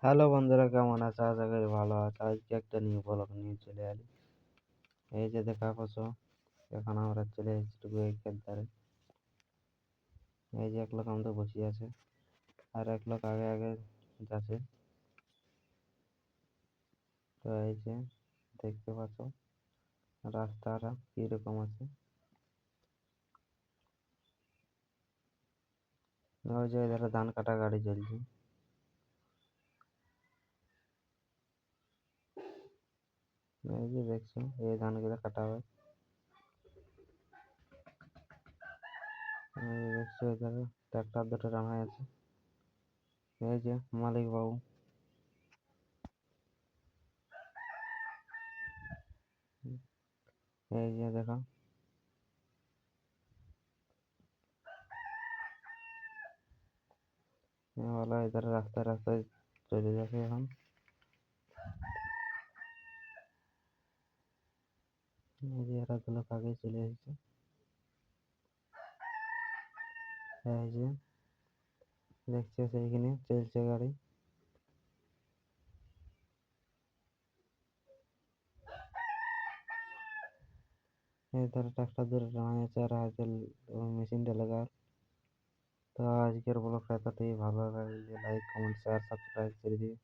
Hello বন্ধুরা, কেমন আছো? আশা করি ভালো আছো। আজকে একটা নিউ ব্লগ নিয়ে চলে এলি। এই যে দেখা পাচ্ছ, এখন আমরা চলে এসেছি একের ধারে। এই যে এক লোক আমাদের বসে আছে, আর এক লোক আগে আগে যাচ্ছে। তো এই যে দেখতে পাচ্ছ রাস্তাটা কিরকম আছে। ওই যে এধারে ধান কাটা গাড়ি চলছে। এই যে দেখছো, এই ধানগুলো কাটা হয়। এই যে দেখছো এধারে ট্রাক্টর দুটো রাখা আছে। এই যে মালিক বাবু। এই যে দেখো, বলা এধারে রাস্তায় রাস্তায় চলে যাচ্ছে এখন। এই যে এরা দুলো আগে চলে এসেছে। এই যে দেখছো সেইখানে চলছে গাড়ি। এই ধারে ট্রাক্টর ধরে টানা আছে, আর হয়তো মেশিনটা লাগা। তো আজকের ব্লগটা এতটাই, ভালো লাগলে লাইক কমেন্ট শেয়ার সাবস্ক্রাইব করে দিও।